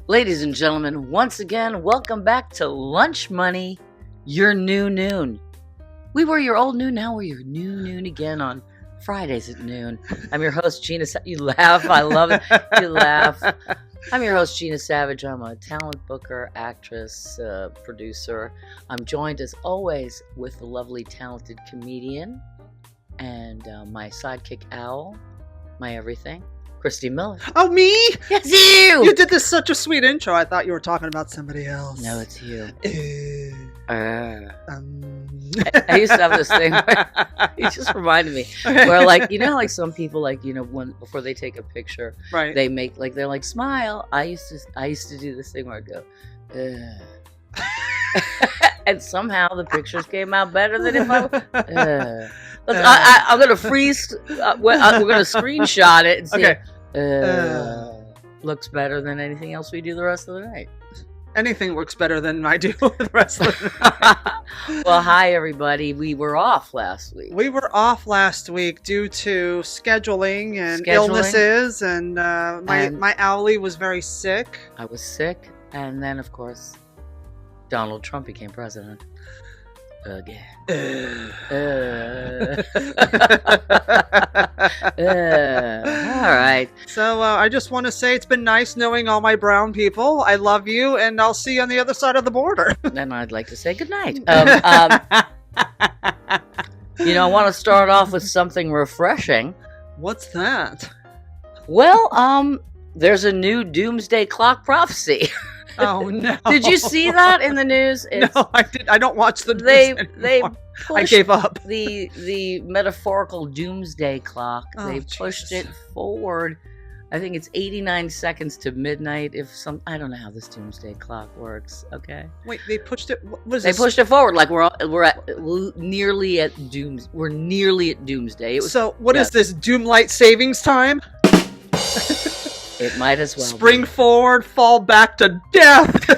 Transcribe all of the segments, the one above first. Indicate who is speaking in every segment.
Speaker 1: Ladies and gentlemen, once again, welcome back to Lunch Money, your new noon. We were your old noon, now we're your new noon again on Fridays at noon. I'm your host, Gina. You laugh, I love it. You laugh. I'm your host, Gina Savage. I'm a talent booker, actress, producer. I'm joined, as always, with the lovely, talented comedian and my sidekick owl, my everything, Christy Miller.
Speaker 2: Oh, me?
Speaker 1: Yes, you!
Speaker 2: You did this such a sweet intro. I thought you were talking about somebody else.
Speaker 1: No, it's you.
Speaker 2: I
Speaker 1: I used to have this thing where it just reminded me where, like, you know, like some people, like, you know, when before they take a picture,
Speaker 2: right?
Speaker 1: They make like they're like smile. I used to do this thing where I'd go, and somehow the pictures came out better than if I'm gonna freeze. We're gonna screenshot it and see.
Speaker 2: Okay.
Speaker 1: Looks better than anything else we do the rest of the night.
Speaker 2: Anything works better than I do the rest of the night.
Speaker 1: Well, hi everybody. We were off last week.
Speaker 2: We were off last week due to scheduling and illnesses, and my owlie was very sick.
Speaker 1: I was sick, and then of course Donald Trump became president again. All right.
Speaker 2: So I just want to say it's been nice knowing all my brown people. I love you, and I'll see you on the other side of the border.
Speaker 1: Then I'd like to say goodnight. You know, I want to start off with something refreshing.
Speaker 2: What's that?
Speaker 1: Well, there's a new Doomsday Clock prophecy.
Speaker 2: Oh no!
Speaker 1: Did you see that in the news?
Speaker 2: No, I did. I don't watch the news anymore. I gave up.
Speaker 1: The metaphorical Doomsday Clock.
Speaker 2: Oh,
Speaker 1: they pushed it forward. I think it's 89 seconds to midnight. I don't know how this Doomsday Clock works. Okay.
Speaker 2: Wait, they pushed it. What is
Speaker 1: they
Speaker 2: this?
Speaker 1: pushed it forward. Like we're nearly at We're nearly at Doomsday.
Speaker 2: So what is this? Doomlight savings time?
Speaker 1: It might as well
Speaker 2: spring forward, fall back to death.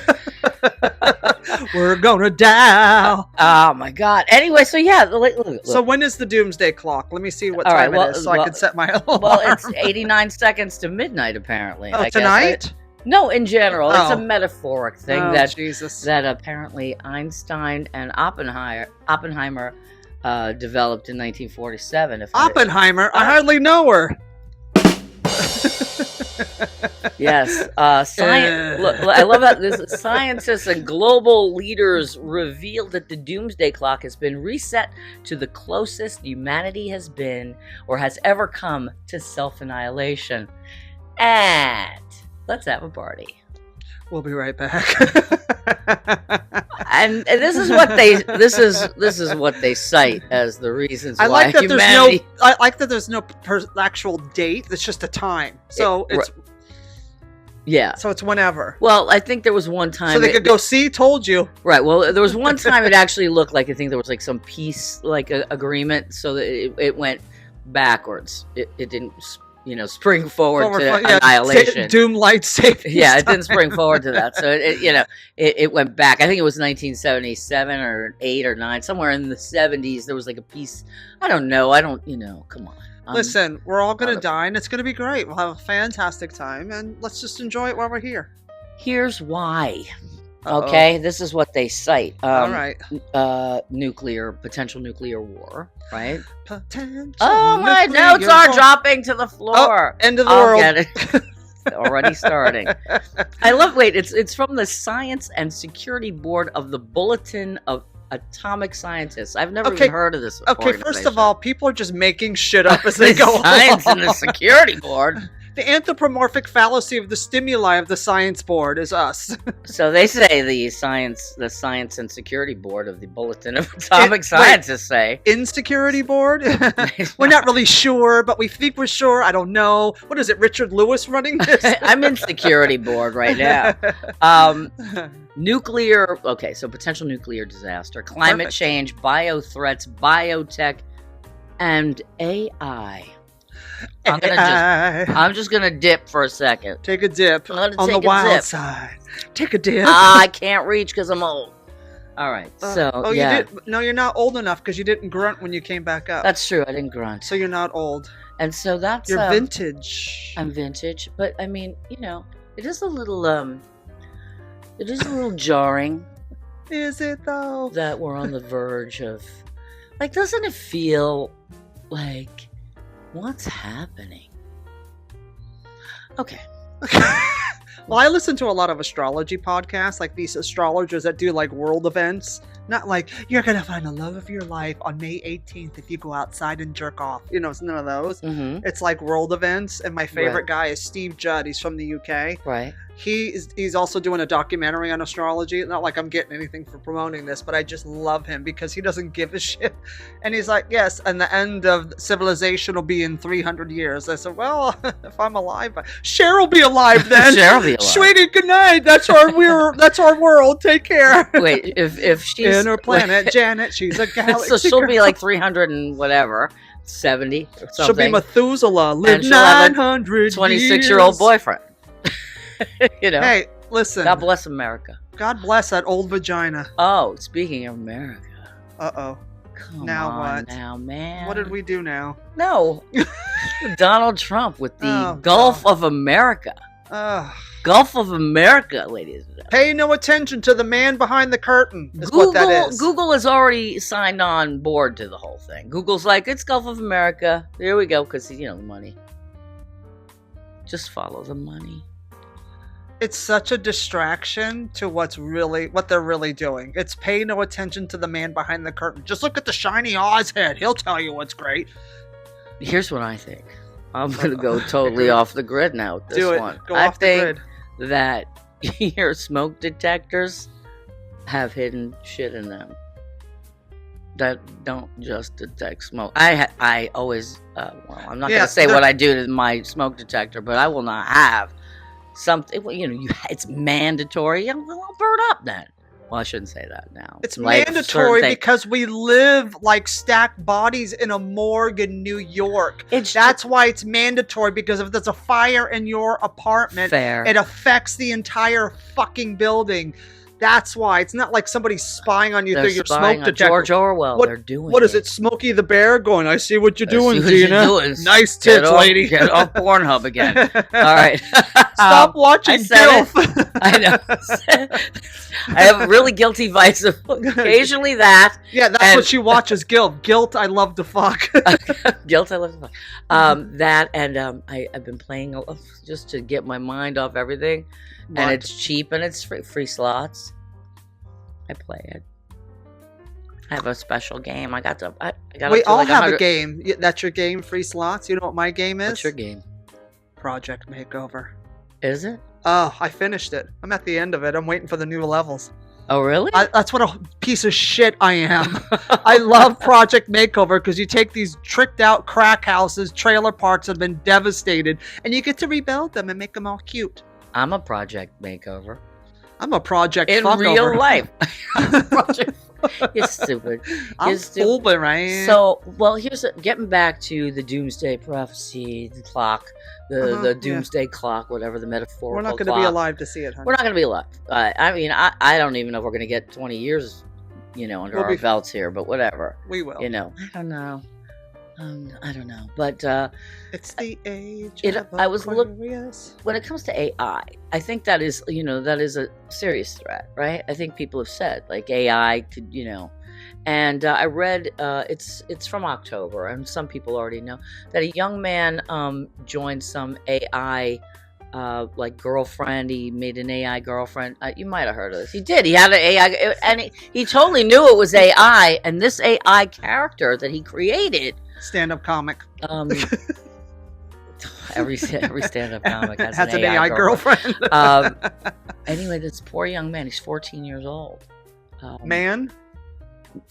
Speaker 2: We're gonna die.
Speaker 1: Oh my god. Anyway, so yeah. Look.
Speaker 2: So when is the Doomsday Clock? Let me see what time it is, so I can set my alarm.
Speaker 1: Well, it's 89 seconds to midnight, apparently.
Speaker 2: Oh, tonight?
Speaker 1: No, in general, it's a metaphoric thing
Speaker 2: that
Speaker 1: apparently Einstein and Oppenheimer developed in 1947.
Speaker 2: Oppenheimer? I hardly know her.
Speaker 1: Yes, science. Look, I love that this scientists and global leaders revealed that the Doomsday Clock has been reset to the closest humanity has been or has ever come to self-annihilation. And let's have a party.
Speaker 2: We'll be right back.
Speaker 1: And this is what they cite as the reasons
Speaker 2: I
Speaker 1: why
Speaker 2: like that
Speaker 1: humanity.
Speaker 2: I like that there's no actual date. It's just a time. So it's
Speaker 1: yeah.
Speaker 2: So it's whenever.
Speaker 1: Well, I think there was one time
Speaker 2: so they could go see. Told you.
Speaker 1: Right. Well, there was one time it actually looked like I think there was like some peace agreement, so that it went backwards. It didn't. Spring forward to annihilation.
Speaker 2: Doomlight savings.
Speaker 1: Yeah, it didn't spring forward to that. So it went back. I think it was 1977 or 8 or 9, somewhere in the 70s. There was like a piece. I don't know. Come on.
Speaker 2: Listen, we're all gonna die, and it's gonna be great. We'll have a fantastic time, and let's just enjoy it while we're here.
Speaker 1: Here's why. Okay, this is what they cite.
Speaker 2: All right.
Speaker 1: Potential nuclear war, right?
Speaker 2: Potential.
Speaker 1: Oh, my notes are dropping to the floor.
Speaker 2: End of the world.
Speaker 1: Get it. Already starting. I love. Wait, it's from the Science and Security Board of the Bulletin of Atomic Scientists. I've never even heard of this.
Speaker 2: Okay, first of all, people are just making shit up as they go along.
Speaker 1: Science and the Security Board.
Speaker 2: The anthropomorphic fallacy of the stimuli of the science board is us.
Speaker 1: So they say the Science and Security Board of the Bulletin of Atomic Scientists say.
Speaker 2: Insecurity board? We're not really sure, but we think we're sure. I don't know. What is it, Richard Lewis running this?
Speaker 1: I'm in security board right now. Nuclear, so potential nuclear disaster, climate change, bio threats, biotech, and AI. I'm just gonna dip for a second.
Speaker 2: Take a dip on the wild side. Take a dip.
Speaker 1: I can't reach because I'm old. All right. So
Speaker 2: you did. No, you're not old enough because you didn't grunt when you came back up.
Speaker 1: That's true. I didn't grunt.
Speaker 2: So you're not old.
Speaker 1: And so that's
Speaker 2: you're vintage.
Speaker 1: I'm vintage, but I mean, it is a little It is a little jarring.
Speaker 2: Is it though?
Speaker 1: That we're on the verge of, like, doesn't it feel like, what's happening? Okay.
Speaker 2: Well, I listen to a lot of astrology podcasts, like these astrologers that do like world events. Not like, you're going to find the love of your life on May 18th if you go outside and jerk off. You know, it's none of those.
Speaker 1: Mm-hmm.
Speaker 2: It's like world events. And my favorite guy is Steve Judd. He's from the UK.
Speaker 1: Right.
Speaker 2: He's also doing a documentary on astrology. Not like I'm getting anything for promoting this, but I just love him because he doesn't give a shit. And he's like, yes, and the end of civilization will be in 300 years. I said, well, if I'm alive, Cher will be alive then.
Speaker 1: Cher will be alive.
Speaker 2: Sweetie, good night. That's our world. Take care.
Speaker 1: Wait, if she's
Speaker 2: in her planet, Janet, she's a galaxy.
Speaker 1: So she'll be like 300 and whatever, 70 or something.
Speaker 2: She'll be Methuselah. Live 900
Speaker 1: 26-year-old boyfriend. You know.
Speaker 2: Hey, listen.
Speaker 1: God bless America.
Speaker 2: God bless that old vagina.
Speaker 1: Oh, speaking of America.
Speaker 2: Uh-oh.
Speaker 1: Come
Speaker 2: now
Speaker 1: on
Speaker 2: what?
Speaker 1: Now, man.
Speaker 2: What did we do now?
Speaker 1: No. Donald Trump with the Gulf of America. Gulf of America, ladies and gentlemen.
Speaker 2: Pay no attention to the man behind the curtain, is what that is.
Speaker 1: Google has already signed on board to the whole thing. Google's like, it's Gulf of America. There we go, because, you know, money. Just follow the money.
Speaker 2: It's such a distraction to what they're really doing. It's pay no attention to the man behind the curtain. Just look at the shiny Oz head. He'll tell you what's great.
Speaker 1: Here's what I think. I'm going to go totally off the grid now with this one.
Speaker 2: Go off the grid.
Speaker 1: I think that your smoke detectors have hidden shit in them that don't just detect smoke. I always, I'm not going to say what I do to my smoke detector, but I will not have something, you know, it's mandatory. I'll burn up then. Well, I shouldn't say that now.
Speaker 2: It's like mandatory because we live like stacked bodies in a morgue in New York. That's why it's mandatory, because if there's a fire in your apartment, it affects the entire fucking building. That's why. It's not like somebody's spying on you through your smoke detector.
Speaker 1: George Orwell, they're doing
Speaker 2: What is it, Smokey the Bear going, I see what you're doing, Gina. Nice tits, lady.
Speaker 1: Get off Pornhub again. All right.
Speaker 2: Stop watching GILF.
Speaker 1: I know. I have a really guilty vice of occasionally that.
Speaker 2: Yeah, that's what she watches, GILF. Guilt, I love to fuck.
Speaker 1: Guilt, I love to fuck. That, and I've been playing just to get my mind off everything. What? And it's cheap and it's free slots. I play it. I have a special game. I got
Speaker 2: We all have a game. That's your game, free slots. You know what my game is?
Speaker 1: What's your game?
Speaker 2: Project Makeover.
Speaker 1: Is it?
Speaker 2: Oh, I finished it. I'm at the end of it. I'm waiting for the new levels.
Speaker 1: Oh, really?
Speaker 2: That's what a piece of shit I am. I love Project Makeover because you take these tricked out crack houses, trailer parks that have been devastated, and you get to rebuild them and make them all cute.
Speaker 1: I'm a Project Makeover.
Speaker 2: I'm a Project
Speaker 1: in
Speaker 2: Fuckover.
Speaker 1: Real life. You're stupid.
Speaker 2: I'm stupid, right?
Speaker 1: So, well, getting back to the Doomsday Prophecy, the clock, the Doomsday Clock, whatever the metaphorical
Speaker 2: We're not going to be alive to see it, honey.
Speaker 1: We're not going to be alive. I mean, I don't even know if we're going to get 20 years, under our belts here, but whatever.
Speaker 2: We will.
Speaker 1: I don't know. I don't know, but
Speaker 2: it's the age.
Speaker 1: I was looking when it comes to AI. I think that is a serious threat, right? I think people have said like AI could, and I read it's from October, and some people already know that a young man joined some AI like girlfriend. He made an AI girlfriend. You might have heard of this. He did. He had an AI, and he totally knew it was AI. And this AI character that he created.
Speaker 2: Stand-up comic.
Speaker 1: Every stand-up comic
Speaker 2: has an AI girlfriend.
Speaker 1: Anyway, this poor young man. He's 14 years old.
Speaker 2: Man?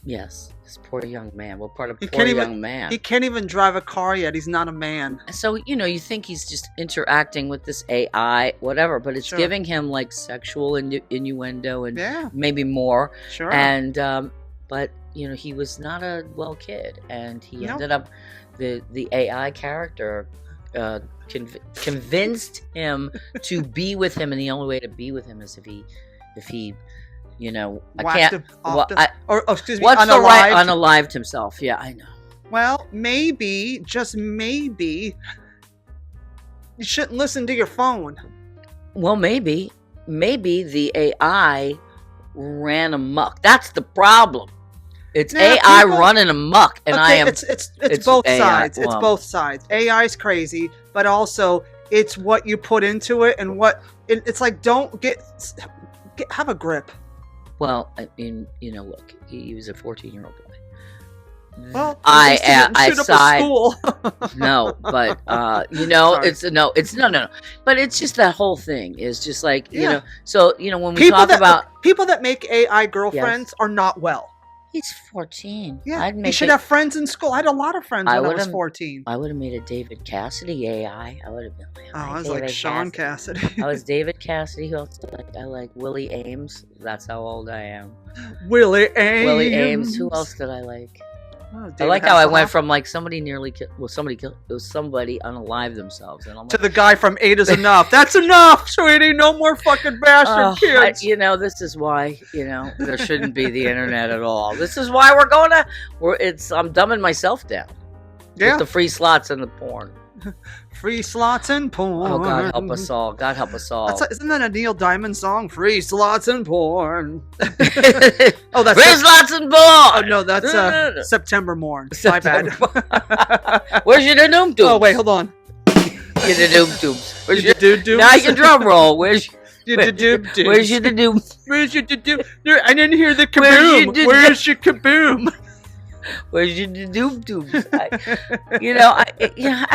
Speaker 1: Yes, this poor young man. What part of poor young man?
Speaker 2: He can't even drive a car yet. He's not a man.
Speaker 1: So, you think he's just interacting with this AI, whatever, but it's giving him like sexual innuendo and maybe more.
Speaker 2: Sure.
Speaker 1: And, but, he was not a well kid, and he ended up, the AI character convinced him to be with him, and the only way to be with him is if he unalived himself. Yeah, I know.
Speaker 2: Well, maybe, just maybe, you shouldn't listen to your phone.
Speaker 1: Well, maybe. maybe the AI ran amok. That's the problem. It's AI running amok, and I am.
Speaker 2: It's both sides. It's both sides. AI is crazy, but also it's what you put into it, and what it's like. Don't have a grip.
Speaker 1: Well, I mean, look, he was a 14-year-old boy.
Speaker 2: Well,
Speaker 1: I side. No, but it's no. But it's just that whole thing is just like So when we talk about
Speaker 2: people that make AI girlfriends are not well.
Speaker 1: He's 14.
Speaker 2: Yeah, you should have friends in school. I had a lot of friends when I was 14.
Speaker 1: I would have made a David Cassidy AI. I would have been like,
Speaker 2: I was like Sean Cassidy.
Speaker 1: I was David Cassidy. Who else? I like Willie Ames. That's how old I am.
Speaker 2: Willie Ames.
Speaker 1: Who else did I like? I like how I went from like somebody nearly killed. Well, somebody killed. It was somebody unalive themselves, and I'm
Speaker 2: to the guy from 8 is Enough. That's enough, sweetie. No more fucking bastard kids.
Speaker 1: This is why there shouldn't be the internet at all. This is why I'm dumbing myself down. Yeah, with the free slots and the porn.
Speaker 2: Free slots and porn.
Speaker 1: Oh, God help us all. God help us all.
Speaker 2: Isn't that a Neil Diamond song? Free slots and porn.
Speaker 1: Free slots and porn.
Speaker 2: Oh, no, that's September Morn. My bad.
Speaker 1: Where's your doom dooms?
Speaker 2: Oh, wait, hold on.
Speaker 1: Get the doom dooms. Where's your doom dooms? Now your drum roll. Where's your doom dooms? Where's your doom?
Speaker 2: Where's your doom? I didn't hear the kaboom. Where's your kaboom?
Speaker 1: Where's your doom dooms? I've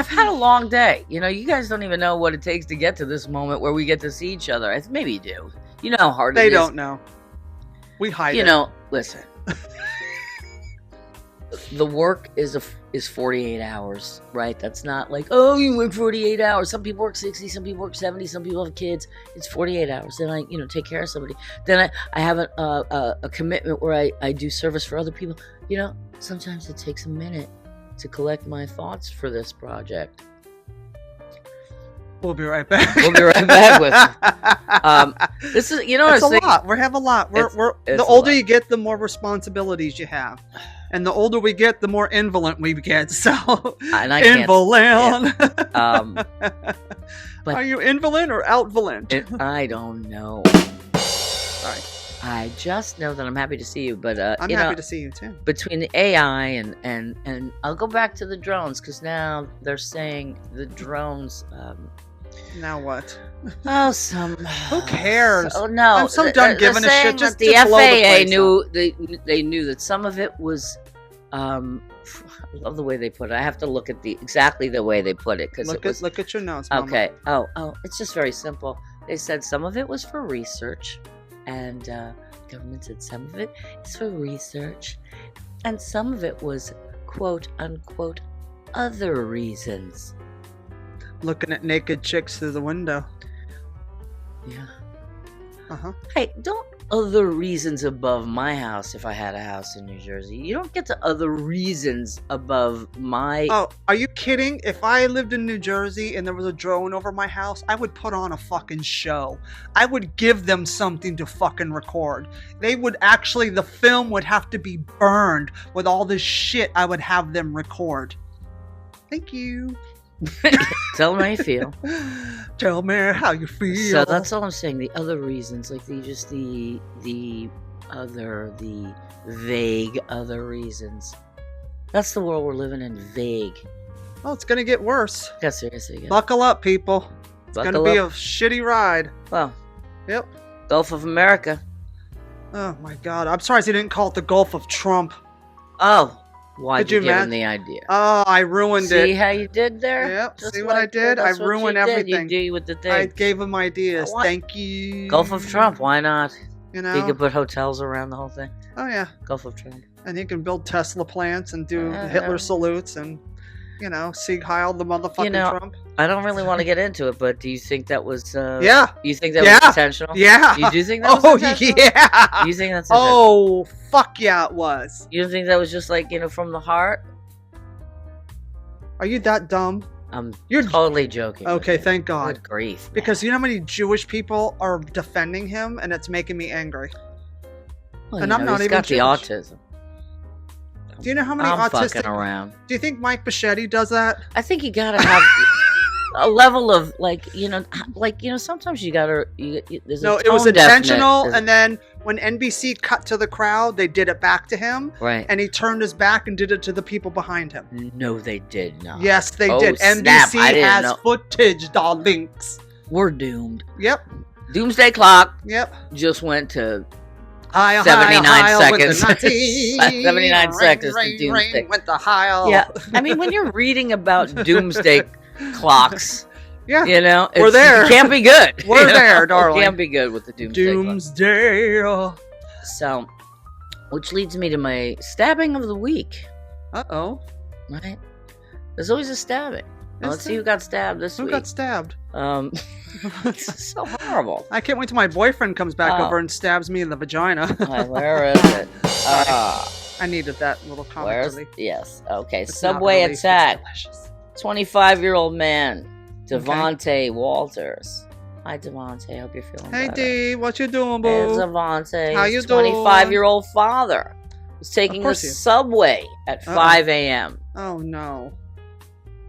Speaker 1: had a long day. You guys don't even know what it takes to get to this moment where we get to see each other. Maybe you do. You know how hard it is.
Speaker 2: They don't know. We hide it.
Speaker 1: Listen. The work is 48 hours, right? That's not like, oh, you work 48 hours. Some people work 60, some people work 70, some people have kids. It's 48 hours. Then I, take care of somebody. Then I have a commitment where I do service for other people. Sometimes it takes a minute to collect my thoughts for this project.
Speaker 2: We'll be right back.
Speaker 1: We'll be right back with it. This is,
Speaker 2: it's a lot. We have a lot. The older you get, the more responsibilities you have. And the older we get, the more invalid we get. So, invalid.
Speaker 1: But
Speaker 2: are you invalid or outvalid?
Speaker 1: I don't know.
Speaker 2: Sorry.
Speaker 1: I just know that I'm happy to see you, but
Speaker 2: I'm happy to see you too.
Speaker 1: Between the AI and I'll go back to the drones because now they're saying the drones.
Speaker 2: Now what?
Speaker 1: Oh,
Speaker 2: who cares?
Speaker 1: Oh no,
Speaker 2: I'm so done giving a shit. Just
Speaker 1: the FAA knew they knew that some of it was. I love the way they put it. I have to look at exactly the way they put it because
Speaker 2: look at your notes. Mama.
Speaker 1: Okay. Oh, it's just very simple. They said some of it was for research, and government said some of it is for research, and some of it was quote unquote other reasons.
Speaker 2: Looking at naked chicks through the window.
Speaker 1: Yeah.
Speaker 2: Uh-huh.
Speaker 1: Hey, don't other reasons above my house if I had a house in New Jersey. You don't get to other reasons above my...
Speaker 2: Oh, are you kidding? If I lived in New Jersey and there was a drone over my house, I would put on a fucking show. I would give them something to fucking record. The film would have to be burned with all this shit I would have them record. Thank you.
Speaker 1: Tell me how you feel.
Speaker 2: Tell me how you feel.
Speaker 1: So that's all I'm saying. The other reasons, like the vague other reasons. That's the world we're living in. Vague.
Speaker 2: Oh, it's gonna get worse.
Speaker 1: Yeah, seriously. Yeah.
Speaker 2: Buckle up, people. It's gonna be a shitty ride.
Speaker 1: Well.
Speaker 2: Yep.
Speaker 1: Gulf of America.
Speaker 2: Oh my God! I'm surprised he didn't call it the Gulf of Trump.
Speaker 1: Oh. Why'd you give him the idea?
Speaker 2: Oh, I ruined it.
Speaker 1: See how you did there?
Speaker 2: Yep. See what I did? I ruined everything.
Speaker 1: You do with the thing.
Speaker 2: I gave him ideas. Thank you.
Speaker 1: Gulf of Trump. Why not? He could put hotels around the whole thing.
Speaker 2: Oh yeah.
Speaker 1: Gulf of Trump.
Speaker 2: And he can build Tesla plants and do Hitler salutes and Sieg Heil the motherfucking Trump.
Speaker 1: I don't really want to get into it, but do you think that was?
Speaker 2: Yeah.
Speaker 1: You think that was intentional?
Speaker 2: Yeah.
Speaker 1: You do think that was intentional?
Speaker 2: Yeah.
Speaker 1: You think that's?
Speaker 2: Oh fuck yeah, it was.
Speaker 1: You don't think that was just like from the heart?
Speaker 2: Are you that dumb?
Speaker 1: You're totally joking.
Speaker 2: Okay, thank God.
Speaker 1: Good grief. Man.
Speaker 2: Because you know how many Jewish people are defending him, and it's making me angry.
Speaker 1: Well, and I'm not even got Jewish. The autism.
Speaker 2: Do you know how many
Speaker 1: I'm
Speaker 2: autistic?
Speaker 1: Fucking around.
Speaker 2: Do you think Mike Bichetti does that?
Speaker 1: I think you gotta have. a level of sometimes you gotta. There's no,
Speaker 2: it was intentional, and then when NBC cut to the crowd, they did it back to him,
Speaker 1: right?
Speaker 2: And he turned his back and did it to the people behind him.
Speaker 1: No, they did not.
Speaker 2: Yes, they did. NBC has footage, darlings.
Speaker 1: We're doomed.
Speaker 2: Yep.
Speaker 1: Doomsday Clock.
Speaker 2: Yep.
Speaker 1: Just went to
Speaker 2: 79
Speaker 1: seconds. 79 seconds to Doomsday.
Speaker 2: Went to high.
Speaker 1: Yeah. I mean, when you're reading about Doomsday Clocks,
Speaker 2: yeah,
Speaker 1: we're there. It can't be good.
Speaker 2: We're there, darling.
Speaker 1: It can't be good with the Doomsday Clock. So, which leads me to my stabbing of the week.
Speaker 2: Uh-oh.
Speaker 1: Right? There's always a stabbing. Let's see who got stabbed this week.
Speaker 2: Who got stabbed?
Speaker 1: It's so horrible.
Speaker 2: I can't wait till my boyfriend comes back over and stabs me in the vagina.
Speaker 1: Where is it?
Speaker 2: I needed that little comment.
Speaker 1: Yes. Okay. Subway attack. 25-year-old man, Devontae Walters. Hi, Devontae. Hope you're feeling better.
Speaker 2: Hey, D. What you doing, boo?
Speaker 1: Hey, Devontae.
Speaker 2: How you doing?
Speaker 1: 25-year-old father was taking the subway at 5 a.m.
Speaker 2: Oh, no.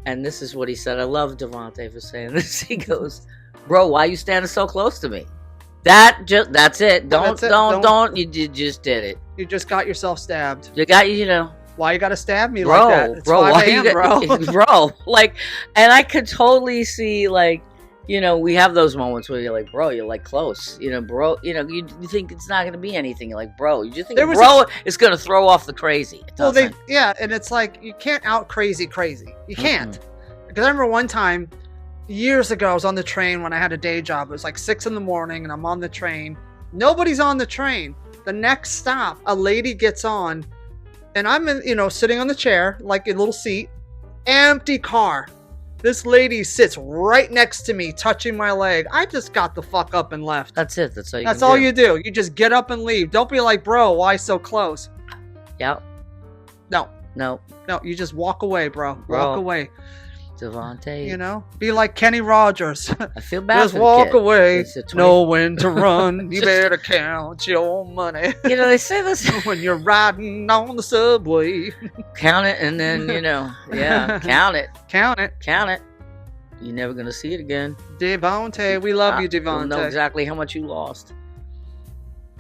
Speaker 1: And this is what he said. I love Devontae for saying this. He goes, "Bro, why you standing so close to me? That's it. Don't. You just did it.
Speaker 2: You just got yourself stabbed.
Speaker 1: You got
Speaker 2: Why you gotta stab me like that? It's
Speaker 1: bro,
Speaker 2: 5 a.m., bro.
Speaker 1: Bro, and I could totally see, we have those moments where you're like, bro, you're like close, bro, you think it's not going to be anything. You're like, bro, you just think is going to throw off the crazy.
Speaker 2: And it's like, you can't out crazy. You can't. Because I remember one time, years ago, I was on the train when I had a day job. It was like 6 a.m. and I'm on the train. Nobody's on the train. The next stop, a lady gets on and I'm sitting on the chair, like a little seat, empty car. This lady sits right next to me, touching my leg. I just got the fuck up and left.
Speaker 1: That's it. That's
Speaker 2: all you do. You just get up and leave. Don't be like, bro, why so close?
Speaker 1: Yep. No.
Speaker 2: You just walk away, bro. Walk away.
Speaker 1: Devontae.
Speaker 2: Be like Kenny Rogers.
Speaker 1: I feel bad.
Speaker 2: Just walk away. Know when to run. You better count your money.
Speaker 1: They say this
Speaker 2: when you're riding on the subway.
Speaker 1: Count it, and then count it.
Speaker 2: Count it.
Speaker 1: You're never gonna see it again.
Speaker 2: Devontae, we love you, Devontae.
Speaker 1: Know exactly how much you lost.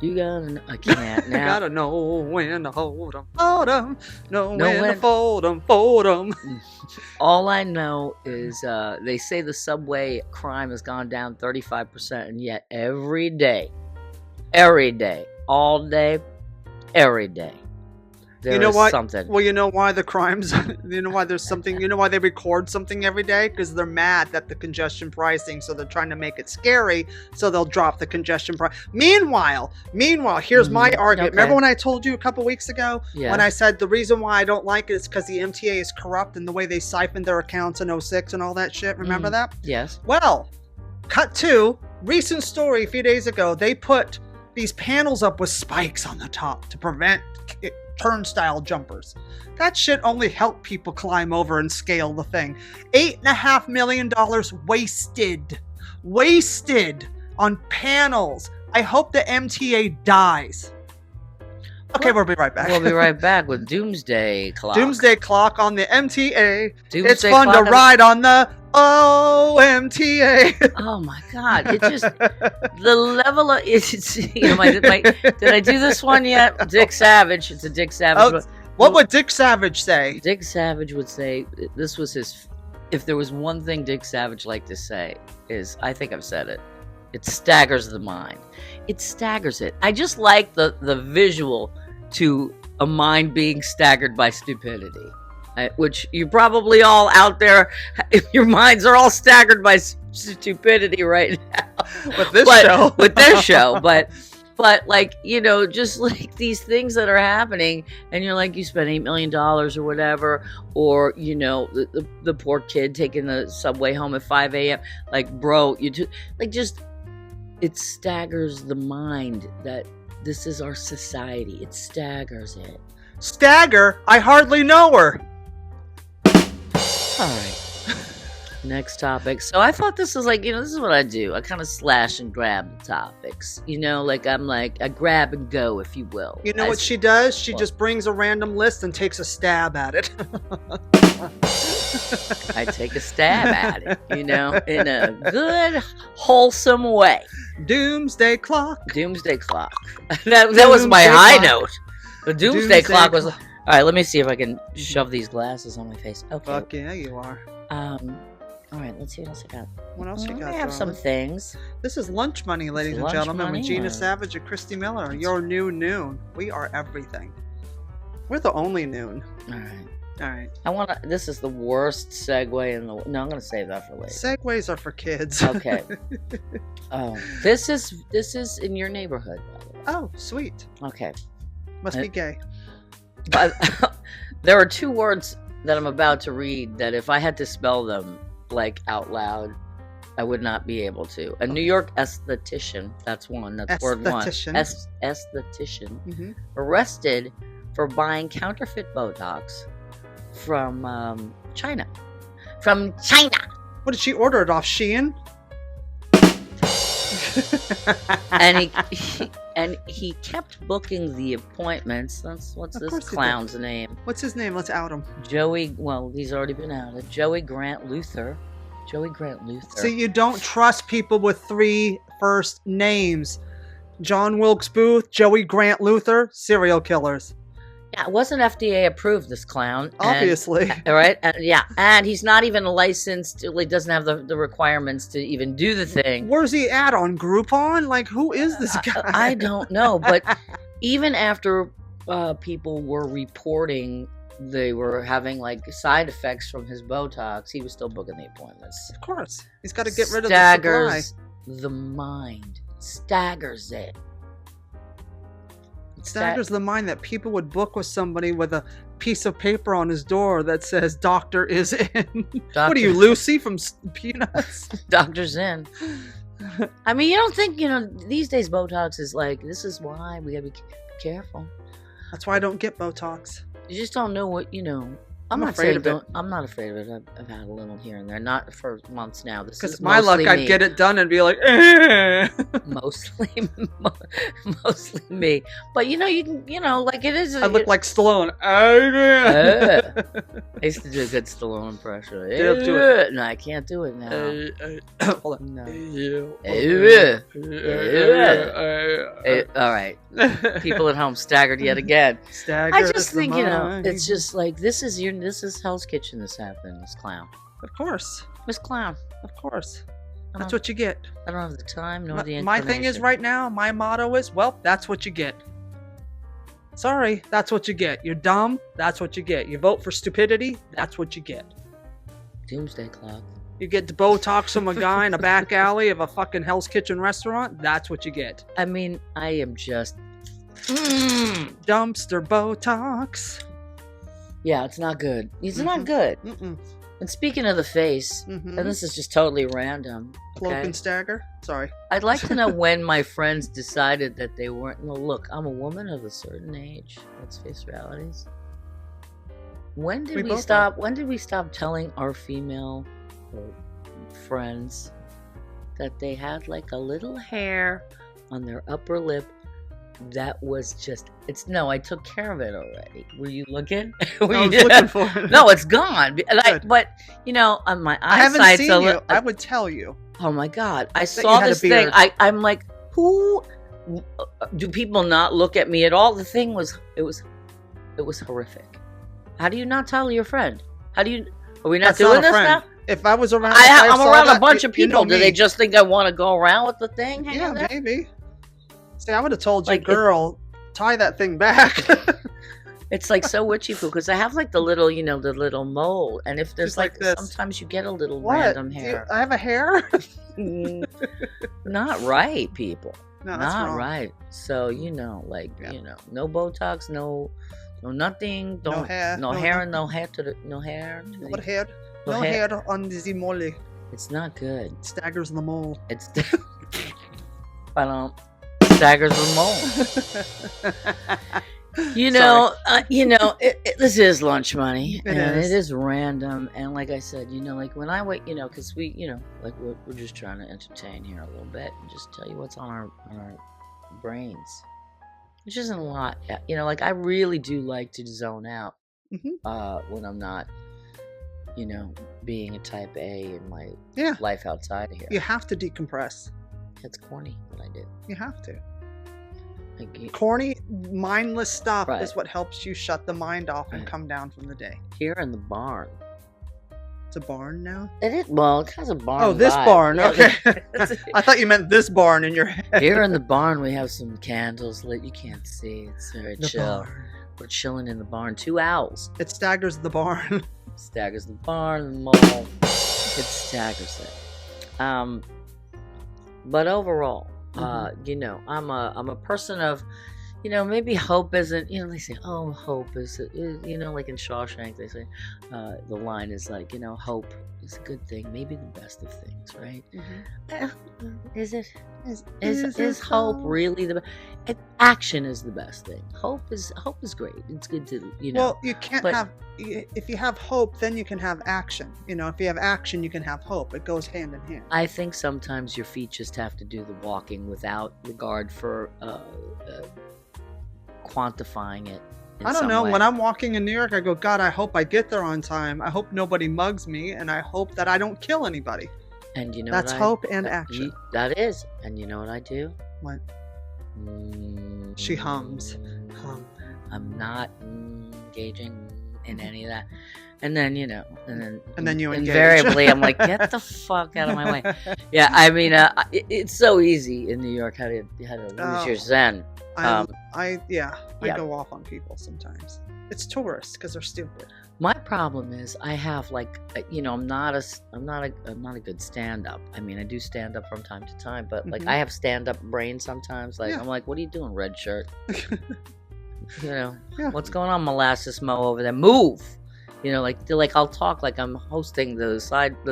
Speaker 1: You gotta know. I can't now.
Speaker 2: You gotta know when to hold 'em. Know when to fold 'em.
Speaker 1: All I know is they say the subway crime has gone down 35%, and yet every day, all day, every day, there's something.
Speaker 2: Well, you know why the crimes, why there's something, why they record something every day? Because they're mad at the congestion pricing, so they're trying to make it scary, so they'll drop the congestion price. Meanwhile, here's my argument. Okay. Remember when I told you a couple weeks ago, when I said the reason why I don't like it is because the MTA is corrupt and the way they siphoned their accounts in 06 and all that shit? Remember that?
Speaker 1: Yes.
Speaker 2: Well, cut to recent story a few days ago. They put these panels up with spikes on the top to prevent turnstile jumpers. That shit only helped people climb over and scale the thing. $8.5 million wasted on panels. I hope the MTA dies. Okay, we'll be right back.
Speaker 1: We'll be right back with Doomsday Clock.
Speaker 2: Doomsday Clock on the MTA. It's fun to ride on the OMTA.
Speaker 1: Oh my God! It just the level of it's. Did I do this one yet? Dick Savage. It's a Dick Savage.
Speaker 2: What would Dick Savage say?
Speaker 1: Dick Savage would say this was his. If there was one thing Dick Savage liked to say is, I think I've said it. It staggers the mind. It staggers it. I just like the visual to a mind being staggered by stupidity. Which you probably all out there, your minds are all staggered by stupidity right now.
Speaker 2: With this show.
Speaker 1: But just like these things that are happening, and you're like, you spent $8 million or whatever, or, the poor kid taking the subway home at 5 a.m. Like, bro, it staggers the mind that this is our society. It staggers it.
Speaker 2: Stagger? I hardly know her.
Speaker 1: All right. Next topic. So I thought this was this is what I do. I kind of slash and grab the topics. I grab and go, if you will.
Speaker 2: You know what she does? She just brings a random list and takes a stab at it.
Speaker 1: I take a stab at it, in a good, wholesome way.
Speaker 2: Doomsday Clock.
Speaker 1: Doomsday Clock. that was my high note. The Doomsday Clock was... All right, let me see if I can shove these glasses on my face. Okay.
Speaker 2: Fuck yeah, you are.
Speaker 1: All right, let's see what else I got.
Speaker 2: What else you got?
Speaker 1: I have some things.
Speaker 2: This is Lunch Money, ladies and gentlemen, with Gina Savage and Christy Miller. Your new noon. We are everything. We're the only noon.
Speaker 1: All right. This is the worst segue in the... No, I'm going to save that for later.
Speaker 2: Segues are for kids.
Speaker 1: Okay. Oh, this is in your neighborhood, by the way.
Speaker 2: Oh, sweet.
Speaker 1: Okay.
Speaker 2: Must be gay.
Speaker 1: But there are two words that I'm about to read that if I had to spell them out loud, I would not be able to. A New York esthetician, that's one, that's word one. Esthetician, arrested for buying counterfeit Botox from China. From China!
Speaker 2: What did she order it off Shein?
Speaker 1: and he kept booking the appointments. What's this clown's name?
Speaker 2: What's his name? Let's out him.
Speaker 1: Joey. Well, he's already been outed. Joey Grant Luther.
Speaker 2: See, you don't trust people with 3 first names. John Wilkes Booth, Joey Grant Luther, serial killers.
Speaker 1: Yeah, it wasn't FDA approved, this clown.
Speaker 2: Obviously.
Speaker 1: Right? And he's not even licensed. He doesn't have the requirements to even do the thing.
Speaker 2: Where's he at? On Groupon? Who is this guy?
Speaker 1: I don't know. But even after people were reporting they were having side effects from his Botox, he was still booking the appointments.
Speaker 2: Of course. He's got to get rid of the supply.
Speaker 1: Staggers the mind. Staggers it.
Speaker 2: Staggers the mind that people would book with somebody with a piece of paper on his door that says "Doctor is in." What are you, Lucy from Peanuts?
Speaker 1: Doctor's in. I mean, you don't think these days Botox is this is why we gotta be careful.
Speaker 2: That's why I don't get Botox.
Speaker 1: You just don't know what I'm not afraid of it. I'm not afraid of it. I've had a little here and there, not for months now. This is
Speaker 2: my luck. I'd get it done and be like, eh.
Speaker 1: mostly me. But you can, it is.
Speaker 2: I look like Stallone.
Speaker 1: I used to do a good Stallone impression.
Speaker 2: Do it.
Speaker 1: No, I can't do it now.
Speaker 2: Hold on.
Speaker 1: No. All right. People at home staggered yet again. I just think it's just this is Hell's Kitchen. This happened. This clown.
Speaker 2: Of course.
Speaker 1: This clown.
Speaker 2: Of course. That's what you get.
Speaker 1: I don't have the time nor the inclination.
Speaker 2: My thing is right now, my motto is, well, that's what you get. Sorry, that's what you get. You're dumb, that's what you get. You vote for stupidity, that's what you get.
Speaker 1: Doomsday Clock.
Speaker 2: You get the Botox from a guy in a back alley of a fucking Hell's Kitchen restaurant, that's what you get.
Speaker 1: I mean, I am just...
Speaker 2: Dumpster Botox.
Speaker 1: Yeah, it's not good. It's not good. And speaking of the face, and this is just totally random.
Speaker 2: Cloak and stagger? Sorry.
Speaker 1: I'd like to know when my friends decided that they weren't... No, look, I'm a woman of a certain age. Let's face realities. When did we stop? When did we stop telling our female friends that they had a little hair on their upper lip? That was just... I took care of it already. Were you looking?
Speaker 2: I was looking for it.
Speaker 1: No, it's gone. But, on my eyesight...
Speaker 2: I haven't seen you. I would tell you.
Speaker 1: Oh, my God. I saw this thing. I'm like, who... Do people not look at me at all? The thing was... It was horrific. How do you not tell your friend? How do you... Are we not doing this now?
Speaker 2: If I was around...
Speaker 1: I'm around a bunch of people. Do they just think I want to go around with the thing?
Speaker 2: Yeah, maybe. See, I would have told you, girl, tie that thing back.
Speaker 1: It's so witchy poo because I have the little, the little mole, and if there's this. Sometimes you get a little random hair.
Speaker 2: I have a hair?
Speaker 1: Not right, people.
Speaker 2: No, that's
Speaker 1: not
Speaker 2: wrong.
Speaker 1: right. So no Botox, no nothing.
Speaker 2: No hair.
Speaker 1: No hair. No hair to the. No hair.
Speaker 2: What hair? No hair on the mole.
Speaker 1: It's not good.
Speaker 2: Staggers the mole.
Speaker 1: It's. I don't. Staggers the mole. This is lunch money, and it is random. And like I said, when I wait, because we're just trying to entertain here a little bit and just tell you what's on our brains, which isn't a lot. I really do like to zone out when I'm not you know, being a type A in my life outside of here.
Speaker 2: You have to decompress.
Speaker 1: It's corny what I do.
Speaker 2: You have to.
Speaker 1: Like,
Speaker 2: corny, mindless stuff is what helps you shut the mind off and come down from the day.
Speaker 1: Here in the barn.
Speaker 2: It's a barn now?
Speaker 1: It is. Well, it has a barn.
Speaker 2: Oh, this
Speaker 1: vibe.
Speaker 2: barn.
Speaker 1: Yeah,
Speaker 2: Okay. I thought you meant this barn in your head.
Speaker 1: Here in the barn, we have some candles lit. You can't see. It's very chill.
Speaker 2: Barn.
Speaker 1: We're chilling in the barn. 2 owls.
Speaker 2: It staggers the barn.
Speaker 1: Staggers the barn, the mall. It staggers it. But overall, you know, I'm a person of, you know, maybe hope isn't, you know, they say, oh, hope is, you know, like in Shawshank, they say, the line is like, you know, hope is a good thing, maybe the best of things, right? Is it? Is hope really the best? Action is the best thing. Hope is great. It's good to, you know.
Speaker 2: Well, you can't have, if you have hope, then you can have action. You know, if you have action, you can have hope. It goes hand in hand.
Speaker 1: I think sometimes your feet just have to do the walking without regard for quantifying it.
Speaker 2: I don't know. When I'm walking in New York, I go, God, I hope I get there on time. I hope nobody mugs me, and I hope that I don't kill anybody.
Speaker 1: And you know
Speaker 2: that's hope and action.
Speaker 1: That is. And you know what I do?
Speaker 2: What? She hums.
Speaker 1: I'm not engaging in any of that. And then, you know, and then you invariably I'm like, get the fuck out of my way. Yeah, I mean, it's so easy in New York how to lose your zen.
Speaker 2: I go off on people sometimes. It's tourists because they're stupid.
Speaker 1: My problem is I have like, you know, I'm not a good stand-up. I mean, I do stand up from time to time, but like I have stand-up brain sometimes. Like I'm like, what are you doing, red shirt? You know, what's going on, molasses Mo over there? Move. You know, like I'll talk like I'm hosting the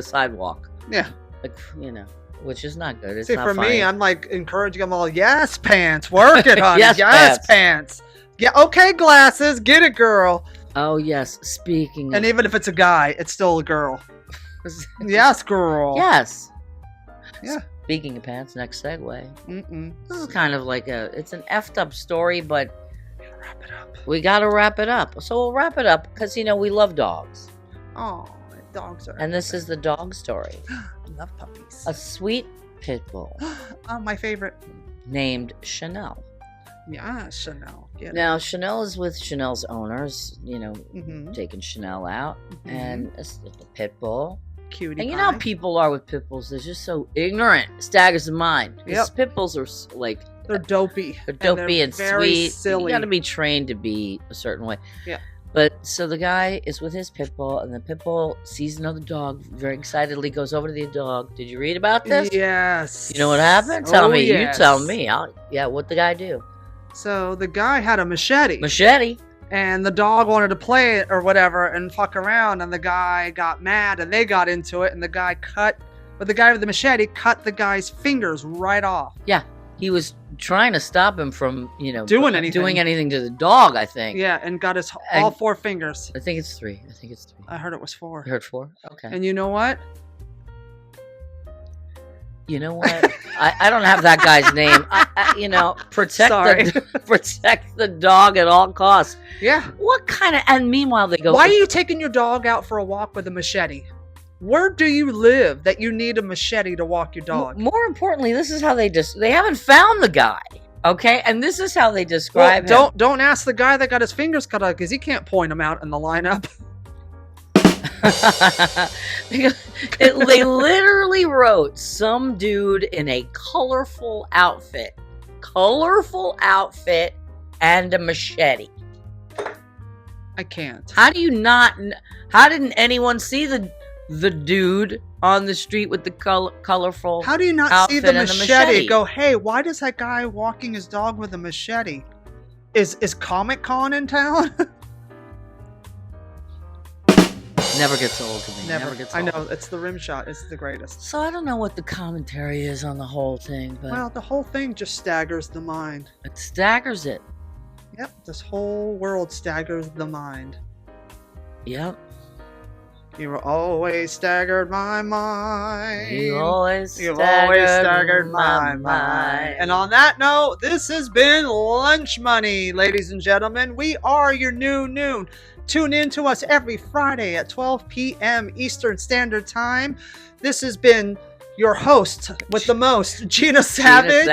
Speaker 1: sidewalk. Yeah. Like, you know, which is not good. It's
Speaker 2: See,
Speaker 1: not
Speaker 2: for
Speaker 1: funny.
Speaker 2: me, I'm like encouraging them all. Yes, pants, work it, honey.
Speaker 1: yes,
Speaker 2: pants. Yeah, okay, glasses, get it, girl.
Speaker 1: Oh yes, speaking.
Speaker 2: And even if it's a guy, it's still a girl. Yes, girl.
Speaker 1: Yes.
Speaker 2: Yeah.
Speaker 1: Speaking of pants, next segue. This is kind of like it's an effed up story, but
Speaker 2: wrap it up.
Speaker 1: We gotta wrap it up. So we'll wrap it up because, you know, we love dogs.
Speaker 2: Oh, dogs are.
Speaker 1: And this is the dog story.
Speaker 2: Love puppies.
Speaker 1: A sweet pit bull.
Speaker 2: Oh, my favorite.
Speaker 1: Named Chanel.
Speaker 2: Yeah, Chanel.
Speaker 1: Now, Chanel is with Chanel's owners, you know, taking Chanel out. And it's a pit bull.
Speaker 2: Cutie.
Speaker 1: And you know how people are with pit bulls? They're just so ignorant. Staggers the mind. Because pit bulls are like...
Speaker 2: They're dopey.
Speaker 1: They're dopey and
Speaker 2: very
Speaker 1: sweet.
Speaker 2: Silly.
Speaker 1: You gotta be trained to be a certain way.
Speaker 2: Yeah.
Speaker 1: But so the guy is with his pit bull, and the pit bull sees another dog, very excitedly goes over to the dog. Did you read about this?
Speaker 2: Yes.
Speaker 1: You know what happened? Tell me. Yes. You tell me. What'd the guy do?
Speaker 2: So the guy had a machete.
Speaker 1: Machete?
Speaker 2: And the dog wanted to play it or whatever and fuck around, and the guy got mad, and they got into it, and the guy with the machete cut the guy's fingers right off.
Speaker 1: Yeah. He was trying to stop him from, you know,
Speaker 2: doing anything
Speaker 1: to the dog, I think.
Speaker 2: Yeah, and got all 4 fingers.
Speaker 1: I think it's 3.
Speaker 2: I heard it was 4.
Speaker 1: You heard 4? Okay.
Speaker 2: And you know what?
Speaker 1: You know what? I don't have that guy's name. You know, protect the dog at all costs.
Speaker 2: Yeah.
Speaker 1: What kind of? And meanwhile, they go.
Speaker 2: Why are you taking your dog out for a walk with a machete? Where do you live that you need a machete to walk your dog?
Speaker 1: More importantly, this is how they haven't found the guy. Okay, and this is how they describe him.
Speaker 2: Don't ask the guy that got his fingers cut out because he can't point them out in the lineup. They
Speaker 1: literally wrote some dude in a colorful outfit and a machete.
Speaker 2: I can't.
Speaker 1: How didn't anyone see the dude on the street with the colorful
Speaker 2: How do you not see the machete? Go, hey, why does that guy walking his dog with a machete? Is Comic-Con in town?
Speaker 1: Never gets old to me. Never gets old.
Speaker 2: I know, it's the rim shot. It's the greatest.
Speaker 1: So I don't know what the commentary is on the whole thing, but...
Speaker 2: Well, the whole thing just staggers the mind.
Speaker 1: It staggers it.
Speaker 2: Yep, this whole world staggers the mind.
Speaker 1: Yep.
Speaker 2: You always staggered my mind.
Speaker 1: You've always staggered my mind.
Speaker 2: And on that note, this has been Lunch Money, ladies and gentlemen. We are your new noon. Tune in to us every Friday at 12 p.m. Eastern Standard Time. This has been your host with the most, Gina Savage.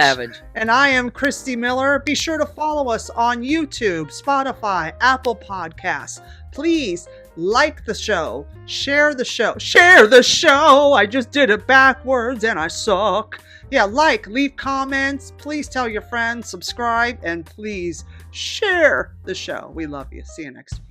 Speaker 2: And I am Christy Miller. Be sure to follow us on YouTube, Spotify, Apple Podcasts. Please like the show, share the show. I just did it backwards and I suck. Yeah, leave comments. Please tell your friends, subscribe, and please share the show. We love you. See you next week.